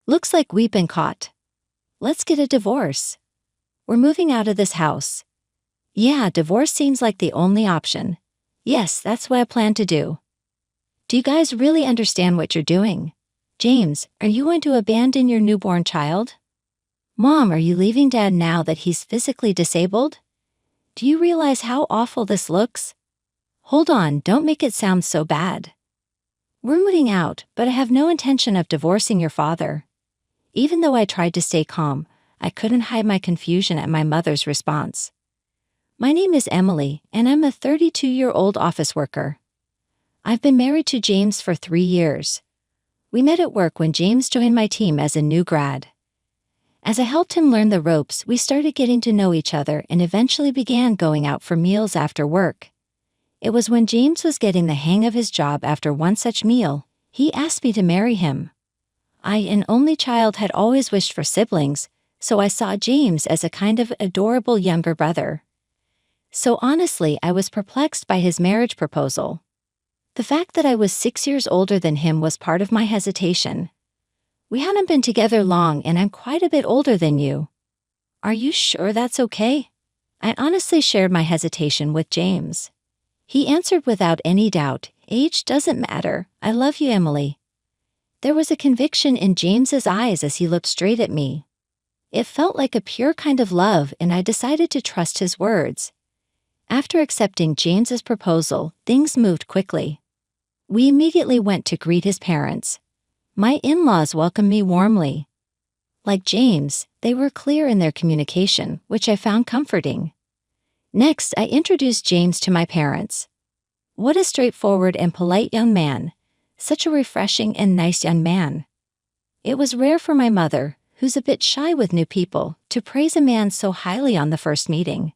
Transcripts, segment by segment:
Looks like we've been caught. Let's get a divorce. We're moving out of this house. Yeah, divorce seems like the only option. Yes, that's what I plan to do. Do you guys really understand what you're doing? James, are you going to abandon your newborn child? Mom, are you leaving Dad now that he's physically disabled? Do you realize how awful this looks? Hold on, don't make it sound so bad. We're moving out, but I have no intention of divorcing your father. Even though I tried to stay calm, I couldn't hide my confusion at my mother's response. My name is Emily, and I'm a 32-year-old office worker. I've been married to James for 3 years. We met at work when James joined my team as a new grad. As I helped him learn the ropes, we started getting to know each other and eventually began going out for meals after work. It was when James was getting the hang of his job after one such meal, he asked me to marry him. I, an only child, had always wished for siblings, so I saw James as a kind of adorable younger brother. So honestly, I was perplexed by his marriage proposal. The fact that I was 6 years older than him was part of my hesitation. We hadn't been together long and I'm quite a bit older than you. Are you sure that's okay? I honestly shared my hesitation with James. He answered without any doubt, age doesn't matter, I love you, Emily. There was a conviction in James's eyes as he looked straight at me. It felt like a pure kind of love and I decided to trust his words. After accepting James's proposal, things moved quickly. We immediately went to greet his parents. My in-laws welcomed me warmly. Like James, they were clear in their communication, which I found comforting. Next, I introduced James to my parents. What a straightforward and polite young man. Such a refreshing and nice young man. It was rare for my mother, who's a bit shy with new people, to praise a man so highly on the first meeting.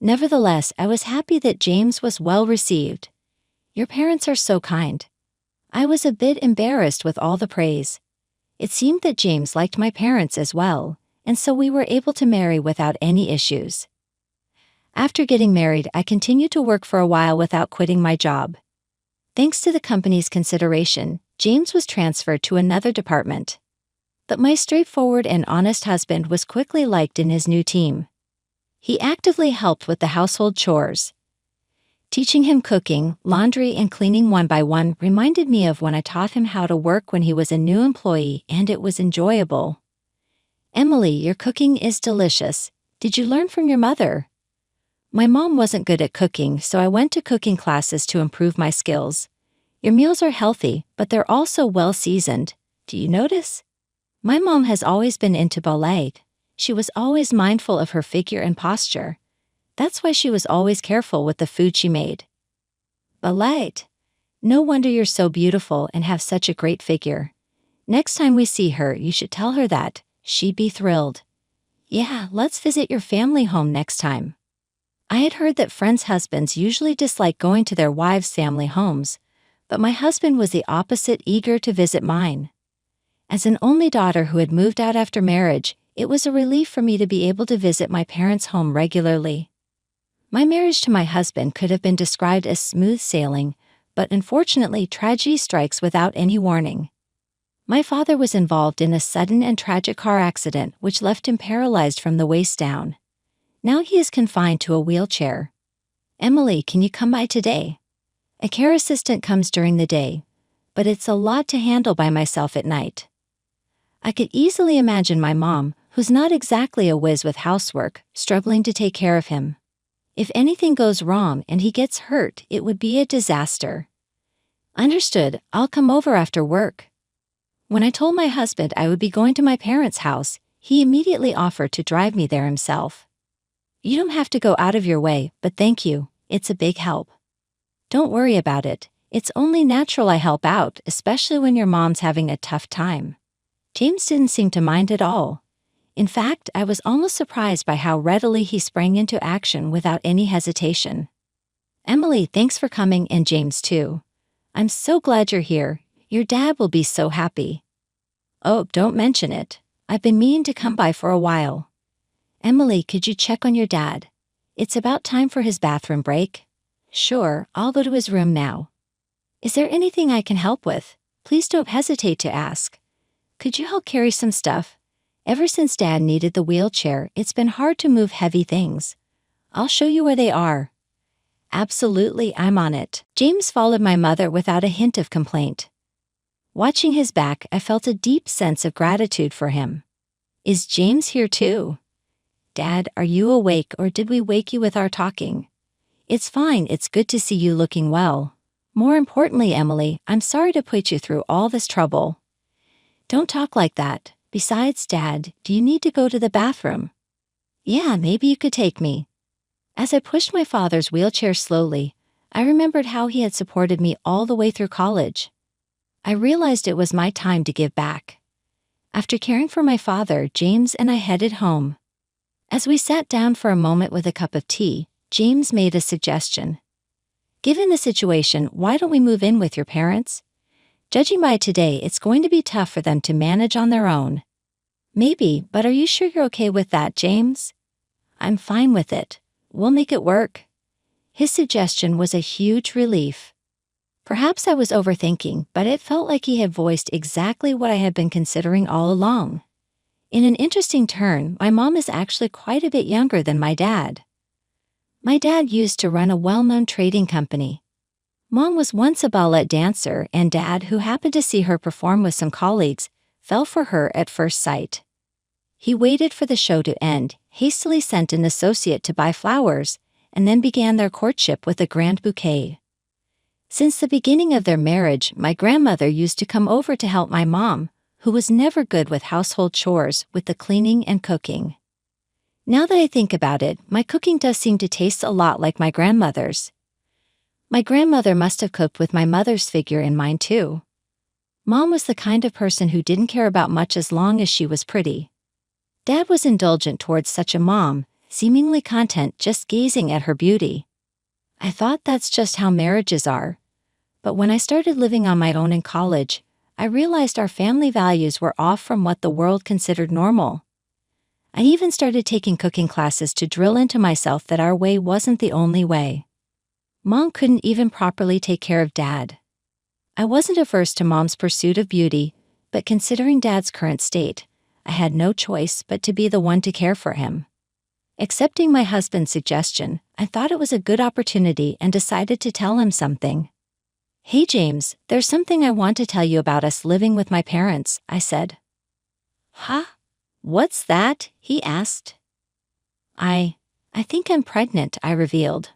Nevertheless, I was happy that James was well received. Your parents are so kind. I was a bit embarrassed with all the praise. It seemed that James liked my parents as well, and so we were able to marry without any issues. After getting married, I continued to work for a while without quitting my job. Thanks to the company's consideration, James was transferred to another department. But my straightforward and honest husband was quickly liked in his new team. He actively helped with the household chores. Teaching him cooking, laundry, and cleaning one by one reminded me of when I taught him how to work when he was a new employee, and it was enjoyable. Emily, your cooking is delicious. Did you learn from your mother? My mom wasn't good at cooking, so I went to cooking classes to improve my skills. Your meals are healthy, but they're also well seasoned. Do you notice? My mom has always been into ballet. She was always mindful of her figure and posture. That's why she was always careful with the food she made. Ballet. No wonder you're so beautiful and have such a great figure. Next time we see her, you should tell her that. She'd be thrilled. Yeah, let's visit your family home next time. I had heard that friends' husbands usually dislike going to their wives' family homes, but my husband was the opposite, eager to visit mine. As an only daughter who had moved out after marriage, it was a relief for me to be able to visit my parents' home regularly. My marriage to my husband could have been described as smooth sailing, but unfortunately tragedy strikes without any warning. My father was involved in a sudden and tragic car accident which left him paralyzed from the waist down. Now he is confined to a wheelchair. Emily, can you come by today? A care assistant comes during the day, but it's a lot to handle by myself at night. I could easily imagine my mom, who's not exactly a whiz with housework, struggling to take care of him. If anything goes wrong and he gets hurt, it would be a disaster. Understood, I'll come over after work. When I told my husband I would be going to my parents' house, he immediately offered to drive me there himself. You don't have to go out of your way, but thank you, it's a big help. Don't worry about it, it's only natural I help out, especially when your mom's having a tough time. James didn't seem to mind at all. In fact, I was almost surprised by how readily he sprang into action without any hesitation. Emily, thanks for coming, and James too. I'm so glad you're here. Your dad will be so happy. Oh, don't mention it. I've been meaning to come by for a while. Emily, could you check on your dad? It's about time for his bathroom break. Sure, I'll go to his room now. Is there anything I can help with? Please don't hesitate to ask. Could you help carry some stuff? Ever since Dad needed the wheelchair, it's been hard to move heavy things. I'll show you where they are. Absolutely, I'm on it. James followed my mother without a hint of complaint. Watching his back, I felt a deep sense of gratitude for him. Is James here too? Dad, are you awake or did we wake you with our talking? It's fine, it's good to see you looking well. More importantly, Emily, I'm sorry to put you through all this trouble. Don't talk like that. Besides, Dad, do you need to go to the bathroom? Yeah, maybe you could take me. As I pushed my father's wheelchair slowly, I remembered how he had supported me all the way through college. I realized it was my time to give back. After caring for my father, James and I headed home. As we sat down for a moment with a cup of tea, James made a suggestion. Given the situation, why don't we move in with your parents? Judging by today, it's going to be tough for them to manage on their own. Maybe, but are you sure you're okay with that, James? I'm fine with it. We'll make it work. His suggestion was a huge relief. Perhaps I was overthinking, but it felt like he had voiced exactly what I had been considering all along. In an interesting turn, my mom is actually quite a bit younger than my dad. My dad used to run a well-known trading company. Mom was once a ballet dancer, and Dad, who happened to see her perform with some colleagues, fell for her at first sight. He waited for the show to end, hastily sent an associate to buy flowers, and then began their courtship with a grand bouquet. Since the beginning of their marriage, my grandmother used to come over to help my mom, who was never good with household chores, with the cleaning and cooking. Now that I think about it, my cooking does seem to taste a lot like my grandmother's. My grandmother must have cooked with my mother's figure in mind too. Mom was the kind of person who didn't care about much as long as she was pretty. Dad was indulgent towards such a mom, seemingly content just gazing at her beauty. I thought that's just how marriages are. But when I started living on my own in college, I realized our family values were off from what the world considered normal. I even started taking cooking classes to drill into myself that our way wasn't the only way. Mom couldn't even properly take care of Dad. I wasn't averse to Mom's pursuit of beauty, but considering Dad's current state, I had no choice but to be the one to care for him. Accepting my husband's suggestion, I thought it was a good opportunity and decided to tell him something. Hey James, there's something I want to tell you about us living with my parents, I said. Huh? What's that? He asked. I think I'm pregnant, I revealed.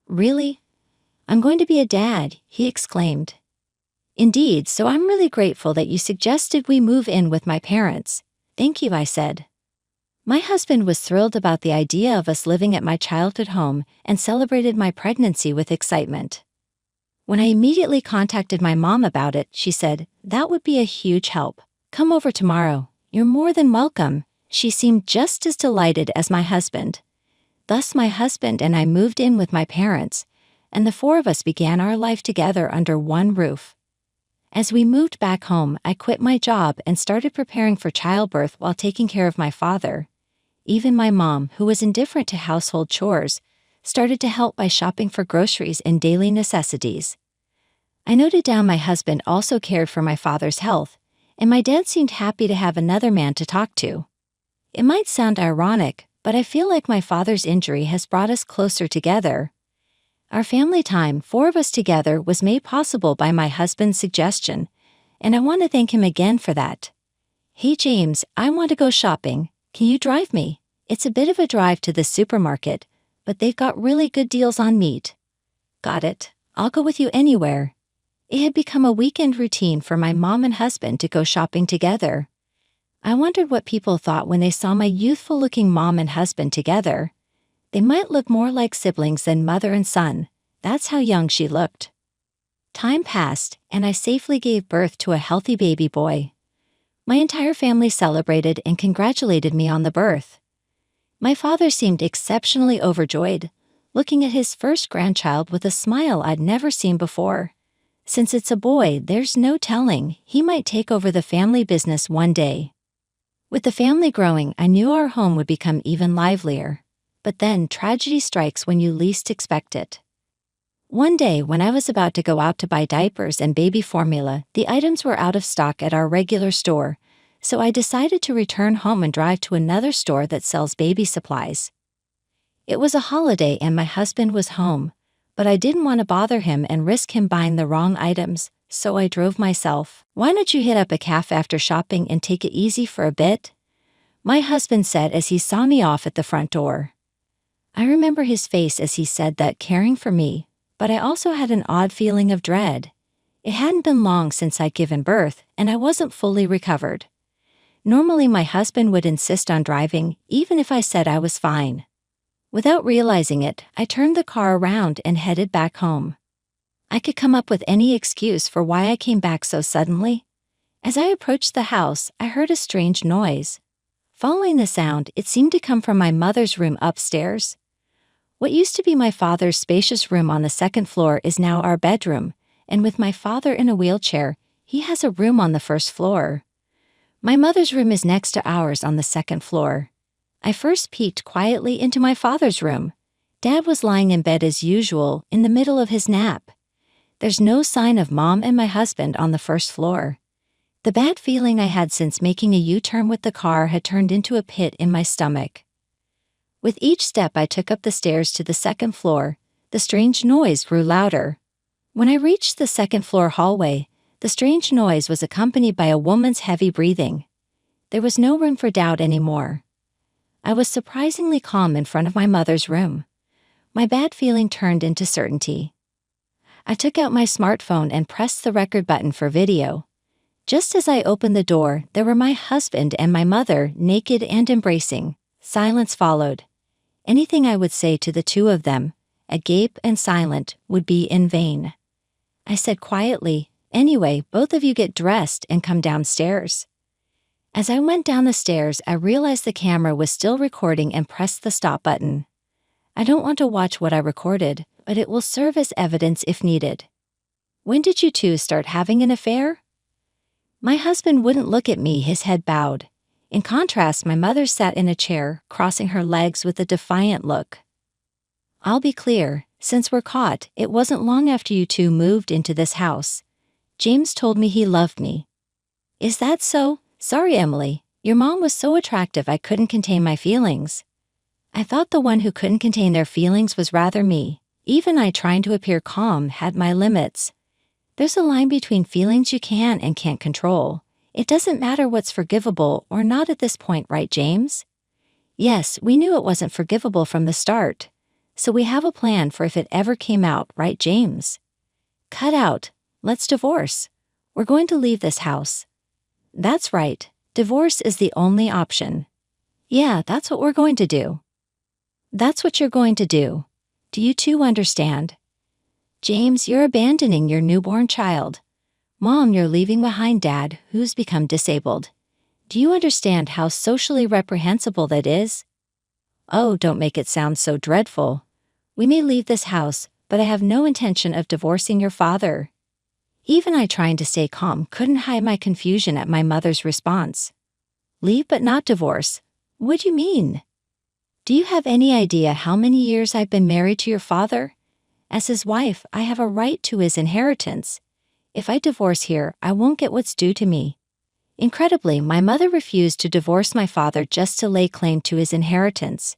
Really? I'm going to be a dad, he exclaimed. Indeed, so I'm really grateful that you suggested we move in with my parents. Thank you, I said. My husband was thrilled about the idea of us living at my childhood home and celebrated my pregnancy with excitement. When I immediately contacted my mom about it, she said, "That would be a huge help. Come over tomorrow. You're more than welcome." She seemed just as delighted as my husband. Thus my husband and I moved in with my parents, and the four of us began our life together under one roof. As we moved back home, I quit my job and started preparing for childbirth while taking care of my father. Even my mom, who was indifferent to household chores, started to help by shopping for groceries and daily necessities. I noted down my husband also cared for my father's health, and my dad seemed happy to have another man to talk to. It might sound ironic, but I feel like my father's injury has brought us closer together. Our family time, 4 of us together, was made possible by my husband's suggestion, and I want to thank him again for that. Hey James, I want to go shopping. Can you drive me? It's a bit of a drive to the supermarket, but they've got really good deals on meat. Got it. I'll go with you anywhere. It had become a weekend routine for my mom and husband to go shopping together. I wondered what people thought when they saw my youthful-looking mom and husband together. They might look more like siblings than mother and son. That's how young she looked. Time passed, and I safely gave birth to a healthy baby boy. My entire family celebrated and congratulated me on the birth. My father seemed exceptionally overjoyed, looking at his first grandchild with a smile I'd never seen before. Since it's a boy, there's no telling, he might take over the family business one day. With the family growing, I knew our home would become even livelier. But then tragedy strikes when you least expect it. One day, when I was about to go out to buy diapers and baby formula, the items were out of stock at our regular store, so I decided to return home and drive to another store that sells baby supplies. It was a holiday and my husband was home, but I didn't want to bother him and risk him buying the wrong items, so I drove myself. "Why don't you hit up a cafe after shopping and take it easy for a bit?" my husband said as he saw me off at the front door. I remember his face as he said that, caring for me, but I also had an odd feeling of dread. It hadn't been long since I'd given birth, and I wasn't fully recovered. Normally my husband would insist on driving, even if I said I was fine. Without realizing it, I turned the car around and headed back home. I could come up with any excuse for why I came back so suddenly. As I approached the house, I heard a strange noise. Following the sound, it seemed to come from my mother's room upstairs. What used to be my father's spacious room on the second floor is now our bedroom, and with my father in a wheelchair, he has a room on the first floor. My mother's room is next to ours on the second floor. I first peeked quietly into my father's room. Dad was lying in bed as usual, in the middle of his nap. There's no sign of Mom and my husband on the first floor. The bad feeling I had since making a U-turn with the car had turned into a pit in my stomach. With each step I took up the stairs to the second floor, the strange noise grew louder. When I reached the second floor hallway, the strange noise was accompanied by a woman's heavy breathing. There was no room for doubt anymore. I was surprisingly calm in front of my mother's room. My bad feeling turned into certainty. I took out my smartphone and pressed the record button for video. Just as I opened the door, there were my husband and my mother, naked and embracing. Silence followed. Anything I would say to the two of them, agape and silent, would be in vain. I said quietly, "Anyway, both of you get dressed and come downstairs." As I went down the stairs, I realized the camera was still recording and pressed the stop button. I don't want to watch what I recorded, but it will serve as evidence if needed. "When did you two start having an affair?" My husband wouldn't look at me, his head bowed. In contrast, my mother sat in a chair, crossing her legs with a defiant look. "I'll be clear, since we're caught, it wasn't long after you two moved into this house. James told me he loved me." "Is that so? Sorry, Emily. Your mom was so attractive I couldn't contain my feelings." I thought the one who couldn't contain their feelings was rather me. Even I, trying to appear calm, had my limits. There's a line between feelings you can and can't control. It doesn't matter what's forgivable or not at this point, right, James? Yes, we knew it wasn't forgivable from the start. So we have a plan for if it ever came out, right, James? Cut out. Let's divorce. We're going to leave this house. That's right. Divorce is the only option. Yeah, that's what we're going to do. That's what you're going to do. Do you two understand? James, you're abandoning your newborn child. Mom, you're leaving behind Dad, who's become disabled. Do you understand how socially reprehensible that is? Oh, don't make it sound so dreadful. We may leave this house, but I have no intention of divorcing your father. Even I, trying to stay calm, couldn't hide my confusion at my mother's response. Leave but not divorce? What do you mean? Do you have any idea how many years I've been married to your father? As his wife, I have a right to his inheritance. If I divorce here, I won't get what's due to me. Incredibly, my mother refused to divorce my father just to lay claim to his inheritance.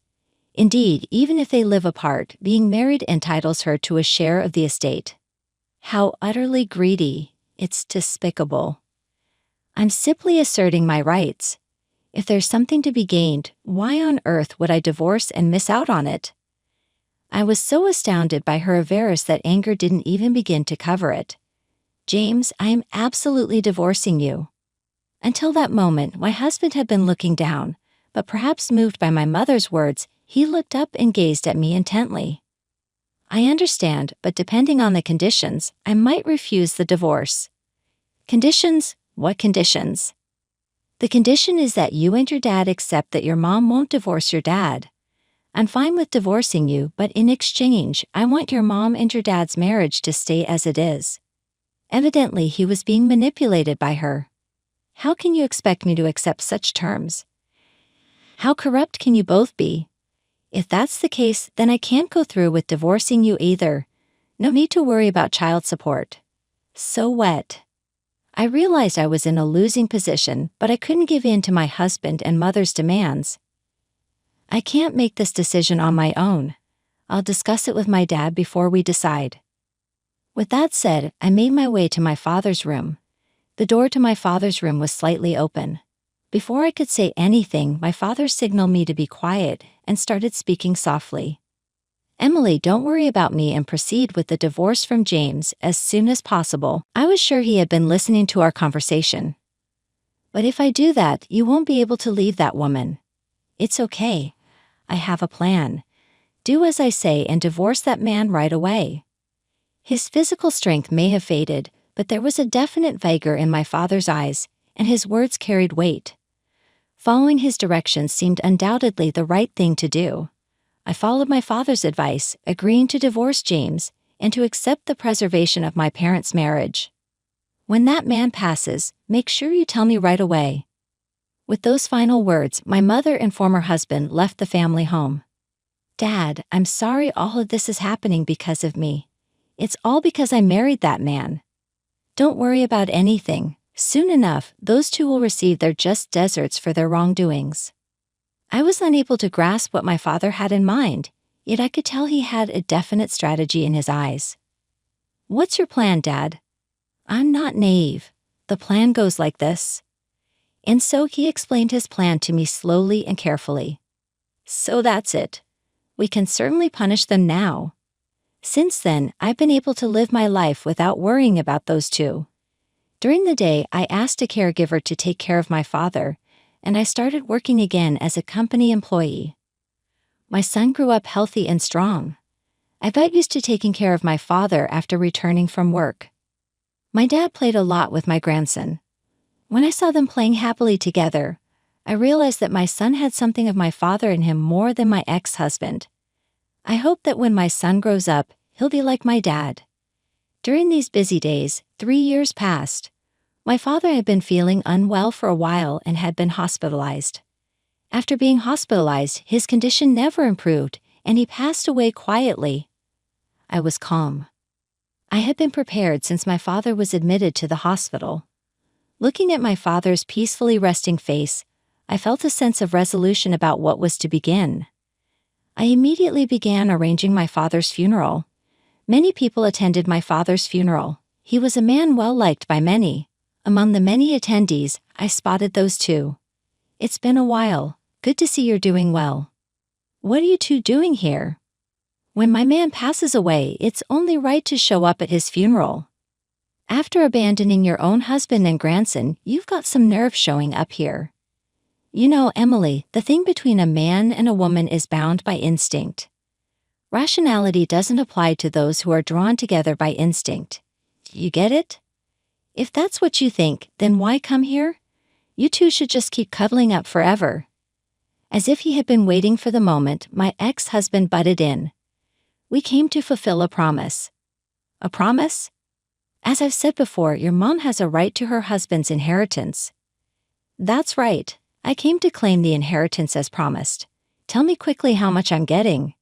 Indeed, even if they live apart, being married entitles her to a share of the estate. How utterly greedy. It's despicable. I'm simply asserting my rights. If there's something to be gained, why on earth would I divorce and miss out on it? I was so astounded by her avarice that anger didn't even begin to cover it. James, I am absolutely divorcing you. Until that moment, my husband had been looking down, but perhaps moved by my mother's words, he looked up and gazed at me intently. I understand, but depending on the conditions, I might refuse the divorce. Conditions? What conditions? The condition is that you and your dad accept that your mom won't divorce your dad. I'm fine with divorcing you, but in exchange, I want your mom and your dad's marriage to stay as it is. Evidently, he was being manipulated by her. How can you expect me to accept such terms? How corrupt can you both be? If that's the case, then I can't go through with divorcing you either. No need to worry about child support. So wet. I realized I was in a losing position, but I couldn't give in to my husband and mother's demands. I can't make this decision on my own. I'll discuss it with my dad before we decide. With that said, I made my way to my father's room. The door to my father's room was slightly open. Before I could say anything, my father signaled me to be quiet and started speaking softly. Emily, don't worry about me and proceed with the divorce from James as soon as possible. I was sure he had been listening to our conversation. But if I do that, you won't be able to leave that woman. It's okay. I have a plan. Do as I say and divorce that man right away. His physical strength may have faded, but there was a definite vigor in my father's eyes, and his words carried weight. Following his directions seemed undoubtedly the right thing to do. I followed my father's advice, agreeing to divorce James and to accept the preservation of my parents' marriage. When that man passes, make sure you tell me right away. With those final words, my mother and former husband left the family home. Dad, I'm sorry all of this is happening because of me. It's all because I married that man. Don't worry about anything. Soon enough, those two will receive their just deserts for their wrongdoings. I was unable to grasp what my father had in mind, yet I could tell he had a definite strategy in his eyes. What's your plan, Dad? I'm not naive. The plan goes like this. And so he explained his plan to me slowly and carefully. So that's it. We can certainly punish them now. Since then, I've been able to live my life without worrying about those two. During the day, I asked a caregiver to take care of my father, and I started working again as a company employee. My son grew up healthy and strong. I got used to taking care of my father after returning from work. My dad played a lot with my grandson. When I saw them playing happily together, I realized that my son had something of my father in him more than my ex-husband. I hope that when my son grows up, he'll be like my dad. During these busy days, 3 years passed. My father had been feeling unwell for a while and had been hospitalized. After being hospitalized, his condition never improved, and he passed away quietly. I was calm. I had been prepared since my father was admitted to the hospital. Looking at my father's peacefully resting face, I felt a sense of resolution about what was to begin. I immediately began arranging my father's funeral. Many people attended my father's funeral. He was a man well liked by many. Among the many attendees, I spotted those two. It's been a while. Good to see you're doing well. What are you two doing here? When my man passes away, it's only right to show up at his funeral. After abandoning your own husband and grandson, you've got some nerve showing up here. You know, Emily, the thing between a man and a woman is bound by instinct. Rationality doesn't apply to those who are drawn together by instinct. You get it? If that's what you think, then why come here? You two should just keep cuddling up forever. As if he had been waiting for the moment, my ex-husband butted in. We came to fulfill a promise. A promise? As I've said before, your mom has a right to her husband's inheritance. That's right. I came to claim the inheritance as promised. Tell me quickly how much I'm getting.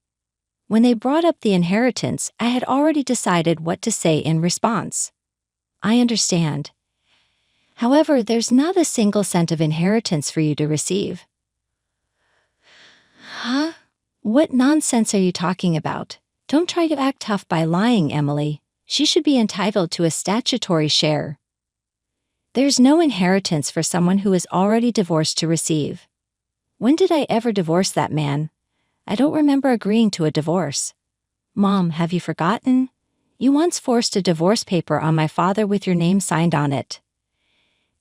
When they brought up the inheritance, I had already decided what to say in response. I understand. However, there's not a single cent of inheritance for you to receive. Huh? What nonsense are you talking about? Don't try to act tough by lying, Emily. She should be entitled to a statutory share. There's no inheritance for someone who is already divorced to receive. When did I ever divorce that man? I don't remember agreeing to a divorce. Mom, have you forgotten? You once forced a divorce paper on my father with your name signed on it.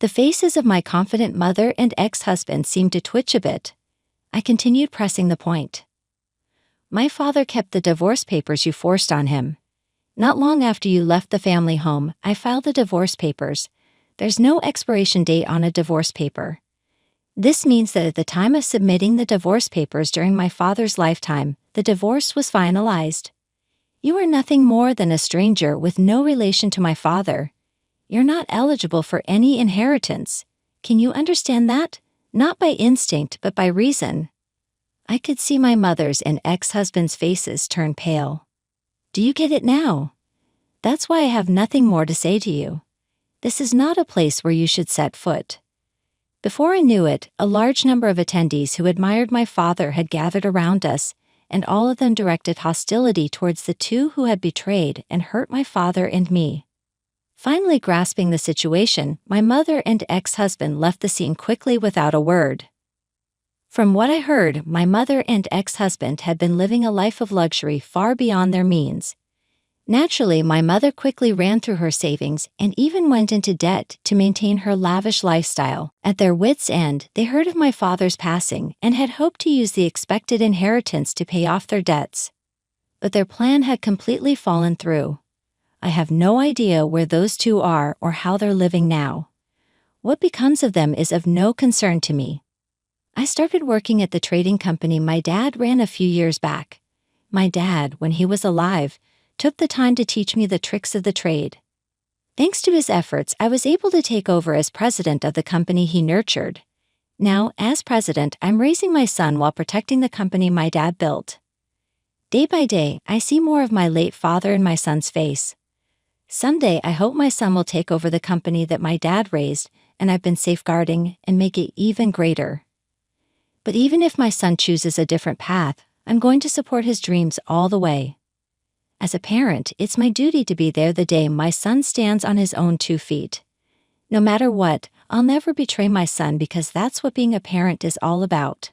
The faces of my confident mother and ex-husband seemed to twitch a bit. I continued pressing the point. My father kept the divorce papers you forced on him. Not long after you left the family home, I filed the divorce papers. There's no expiration date on a divorce paper. This means that at the time of submitting the divorce papers during my father's lifetime, the divorce was finalized. You are nothing more than a stranger with no relation to my father. You're not eligible for any inheritance. Can you understand that? Not by instinct, but by reason. I could see my mother's and ex-husband's faces turn pale. Do you get it now? That's why I have nothing more to say to you. This is not a place where you should set foot. Before I knew it, a large number of attendees who admired my father had gathered around us, and all of them directed hostility towards the two who had betrayed and hurt my father and me. Finally grasping the situation, my mother and ex-husband left the scene quickly without a word. From what I heard, my mother and ex-husband had been living a life of luxury far beyond their means. Naturally, my mother quickly ran through her savings and even went into debt to maintain her lavish lifestyle. At their wits' end, they heard of my father's passing and had hoped to use the expected inheritance to pay off their debts. But their plan had completely fallen through. I have no idea where those two are or how they're living now. What becomes of them is of no concern to me. I started working at the trading company my dad ran a few years back. My dad, when he was alive, took the time to teach me the tricks of the trade. Thanks to his efforts, I was able to take over as president of the company he nurtured. Now, as president, I'm raising my son while protecting the company my dad built. Day by day, I see more of my late father in my son's face. Someday, I hope my son will take over the company that my dad raised and I've been safeguarding and make it even greater. But even if my son chooses a different path, I'm going to support his dreams all the way. As a parent, it's my duty to be there the day my son stands on his own 2 feet. No matter what, I'll never betray my son because that's what being a parent is all about.